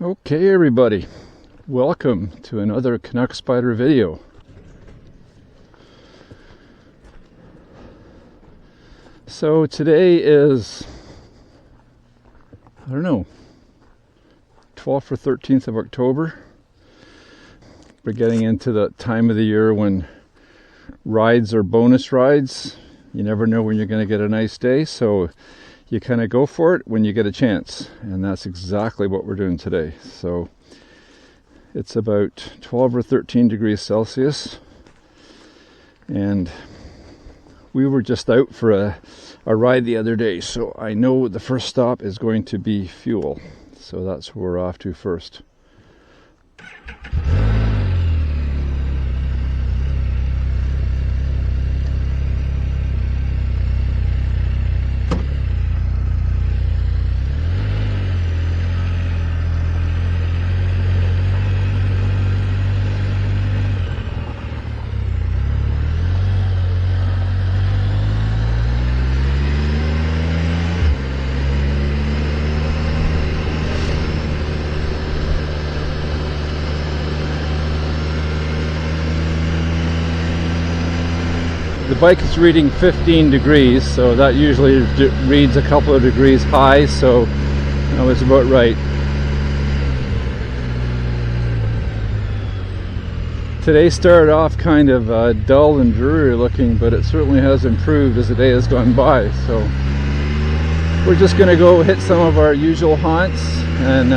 Okay everybody, welcome to another Can-Am Spyder video. So today is, 12th or 13th of October. We're getting into the time of the year when rides are bonus rides. You never know when you're going to get a nice day, so you kind of go for it when you get a chance, and that's exactly what we're doing today. So it's about 12 or 13 degrees Celsius, and we were just out for a ride the other day, so I know the first stop is going to be fuel, so that's where we're off to first. The bike is reading 15 degrees, so that usually reads a couple of degrees high, so I was about right. Today started off kind of dull and dreary looking, but it certainly has improved as the day has gone by. So we're just going to go hit some of our usual haunts and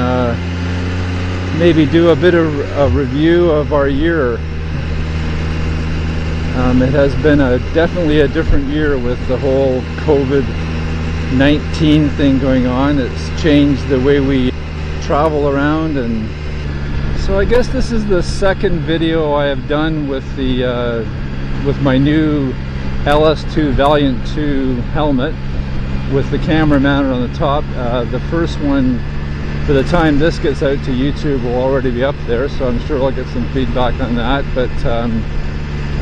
maybe do a bit of a review of our year. It has been definitely a different year with the whole COVID-19 thing going on. It's changed the way we travel around, and so I guess this is the second video I have done with with my new LS2 Valiant 2 helmet with the camera mounted on the top. The first one, by the time this gets out to YouTube, will already be up there, so I'm sure I'll get some feedback on that. But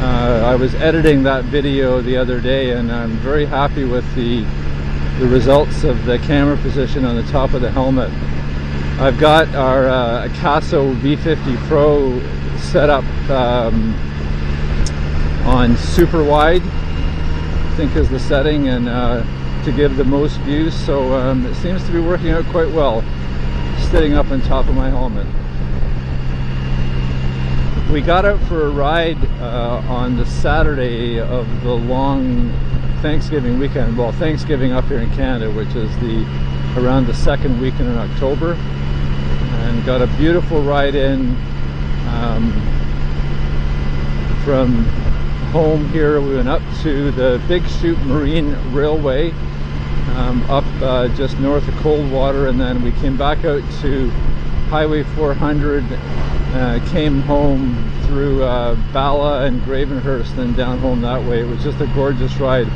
I was editing that video the other day, and I'm very happy with the results of the camera position on the top of the helmet. I've got our Acaso V50 Pro set up on super wide, I think is the setting, and to give the most views, so it seems to be working out quite well, sitting up on top of my helmet. We got out for a ride on the Saturday of the long Thanksgiving weekend. Well, Thanksgiving up here in Canada, which is around the second weekend in October, and got a beautiful ride in from home here. We went up to the Big Chute Marine Railway up just north of Coldwater, and then we came back out to Highway 400. Came home through Bala and Gravenhurst and down home that way. It was just a gorgeous ride.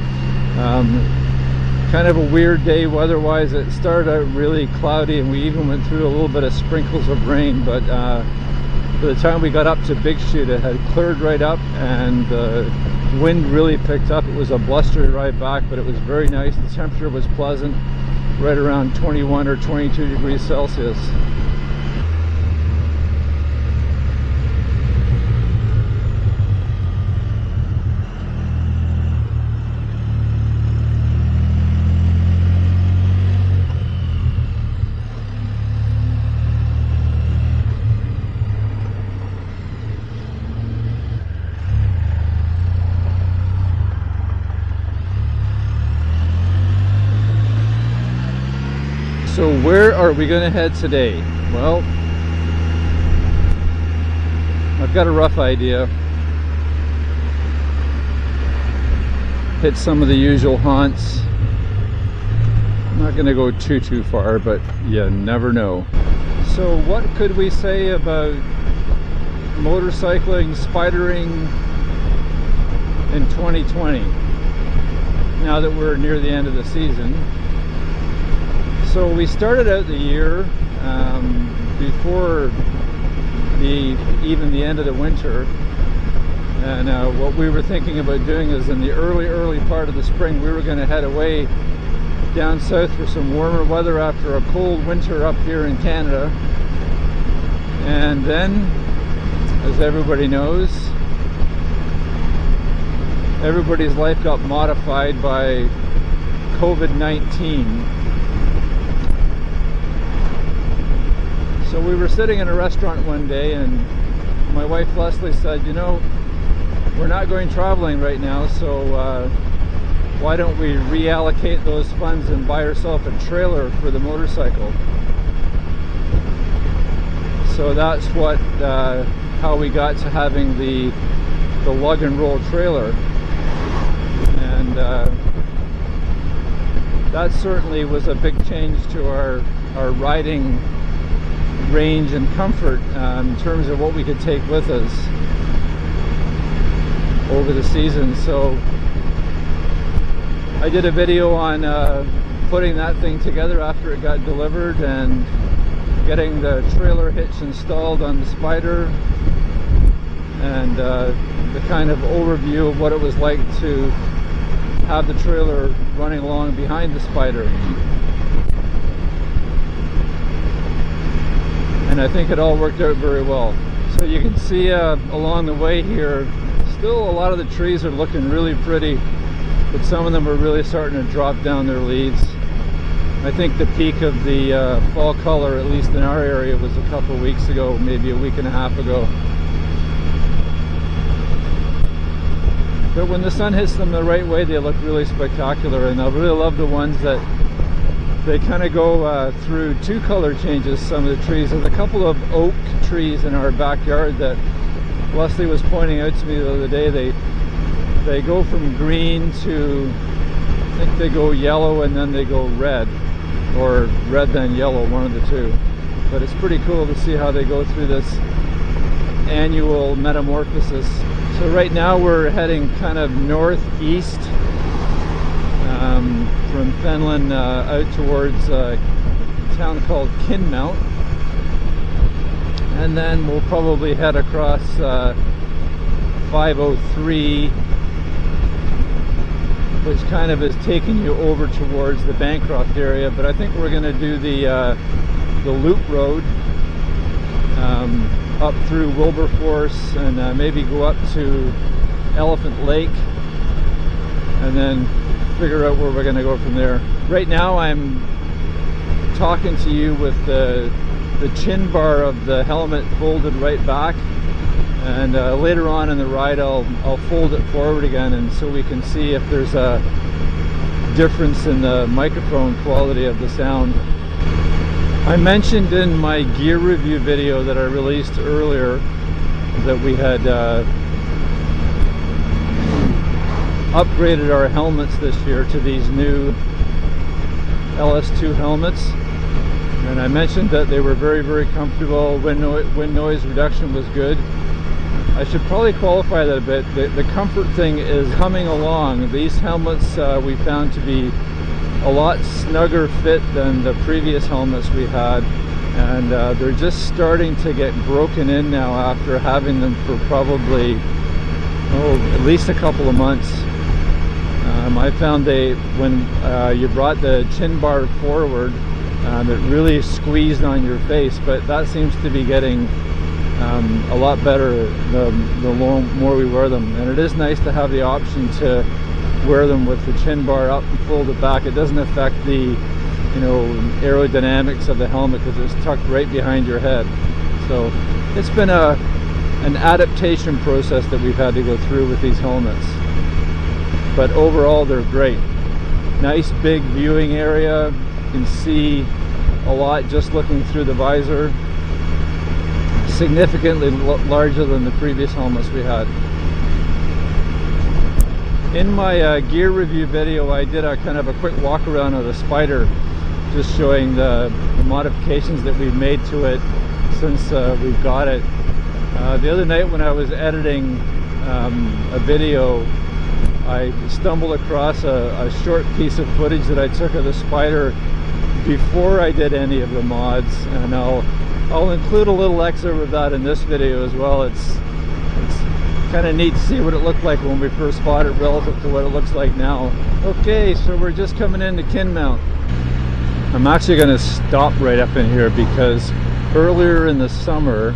Kind of a weird day weather-wise. It started out really cloudy, and we even went through a little bit of sprinkles of rain, but by the time we got up to Big Chute, it had cleared right up, and the wind really picked up. It was a blustery ride back, but it was very nice. The temperature was pleasant, right around 21 or 22 degrees Celsius. So where are we going to head today? Well, I've got a rough idea. Hit some of the usual haunts. I'm not going to go too far, but you never know. So what could we say about motorcycling, spidering in 2020, now that we're near the end of the season? So we started out the year before even the end of the winter, and what we were thinking about doing is in the early part of the spring we were going to head away down south for some warmer weather after a cold winter up here in Canada, And then, as everybody knows, everybody's life got modified by COVID-19. So we were sitting in a restaurant one day and my wife Leslie said, you know, we're not going traveling right now, so why don't we reallocate those funds and buy ourselves a trailer for the motorcycle? So that's what how we got to having the Lugg and Roll trailer. And that certainly was a big change to our riding range and comfort in terms of what we could take with us over the season. So I did a video on putting that thing together after it got delivered and getting the trailer hitch installed on the Spyder, and the kind of overview of what it was like to have the trailer running along behind the Spyder. And I think it all worked out very well. So you can see along the way here, still a lot of the trees are looking really pretty, but some of them are really starting to drop down their leaves. I think the peak of the fall color, at least in our area, was a couple of weeks ago, maybe a week and a half ago. But when the sun hits them the right way, they look really spectacular, and I really love the ones that they kind of go through two color changes. Some of the trees, there's a couple of oak trees in our backyard that Leslie was pointing out to me the other day. They go from green to, I think they go yellow and then they go red, or red then yellow, one of the two. But it's pretty cool to see how they go through this annual metamorphosis. So right now we're heading kind of northeast from Finland out towards a town called Kenmount, and then we'll probably head across 503, which kind of is taking you over towards the Bancroft area. But I think we're going to do the loop road up through Wilberforce and maybe go up to Elephant Lake, and then figure out where we're going to go from there. Right now I'm talking to you with the chin bar of the helmet folded right back, and later on in the ride I'll fold it forward again, and so we can see if there's a difference in the microphone quality of the sound. I mentioned in my gear review video that I released earlier that we had upgraded our helmets this year to these new LS2 helmets, and I mentioned that they were very, very comfortable. Wind noise reduction was good. I should probably qualify that a bit. The comfort thing is coming along. These helmets we found to be a lot snugger fit than the previous helmets we had, and they're just starting to get broken in now after having them for probably at least a couple of months. I found when you brought the chin bar forward, it really squeezed on your face, but that seems to be getting a lot better the more we wear them. And it is nice to have the option to wear them with the chin bar up and folded back. It doesn't affect the aerodynamics of the helmet because it's tucked right behind your head. So it's been an adaptation process that we've had to go through with these helmets, but overall they're great. Nice big viewing area, you can see a lot just looking through the visor. Significantly larger than the previous helmets we had. In my gear review video, I did a kind of a quick walk around of the Spyder, just showing the modifications that we've made to it since we've got it. The other night when I was editing a video, I stumbled across a short piece of footage that I took of the Spyder before I did any of the mods, and I'll include a little excerpt of that in this video as well. It's kind of neat to see what it looked like when we first bought it relative to what it looks like now. Okay, so we're just coming into Kenmount. I'm actually going to stop right up in here because earlier in the summer,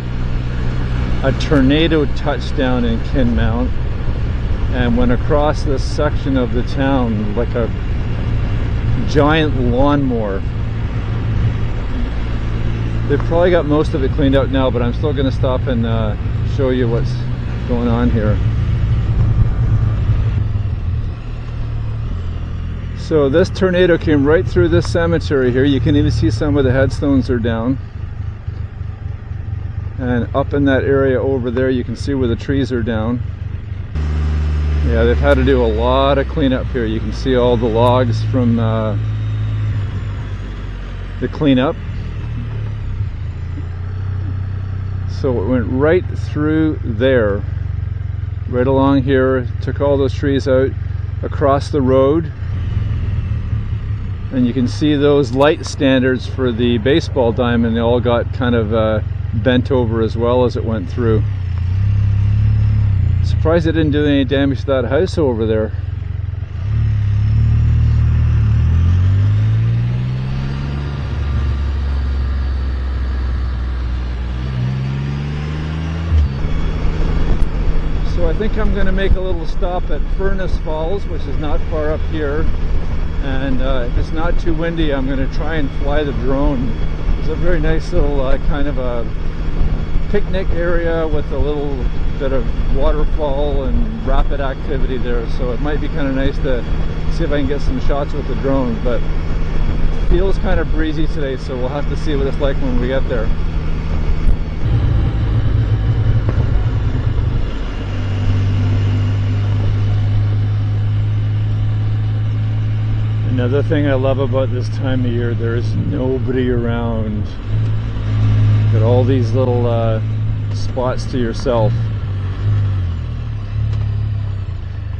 a tornado touched down in Kenmount and went across this section of the town like a giant lawnmower. They've probably got most of it cleaned out now, but I'm still going to stop and show you what's going on here. So this tornado came right through this cemetery here. You can even see some of the headstones are down. And up in that area over there, you can see where the trees are down. Yeah, they've had to do a lot of cleanup here. You can see all the logs from the cleanup. So it went right through there, right along here, took all those trees out, across the road. And you can see those light standards for the baseball diamond, they all got kind of bent over as well as it went through. Surprised it didn't do any damage to that house over there. So I think I'm going to make a little stop at Furnace Falls, which is not far up here. And if it's not too windy, I'm going to try and fly the drone. It's a very nice little kind of a picnic area with a little bit of waterfall and rapid activity there. So it might be kind of nice to see if I can get some shots with the drone. But it feels kind of breezy today, so we'll have to see what it's like when we get there. Another thing I love about this time of year, there's nobody around. Got all these little spots to yourself.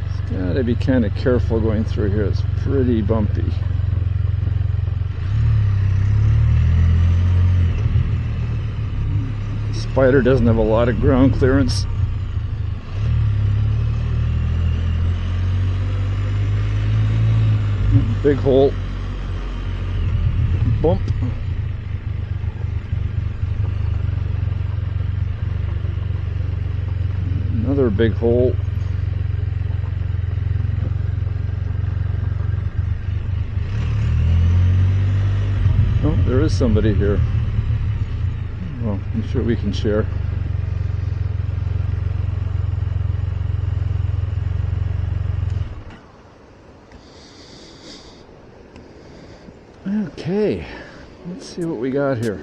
It's gotta be kind of careful going through here. It's pretty bumpy. Spyder doesn't have a lot of ground clearance. Big hole. Bump. Another big hole. Oh, there is somebody here. Well, I'm sure we can share. Okay, let's see what we got here.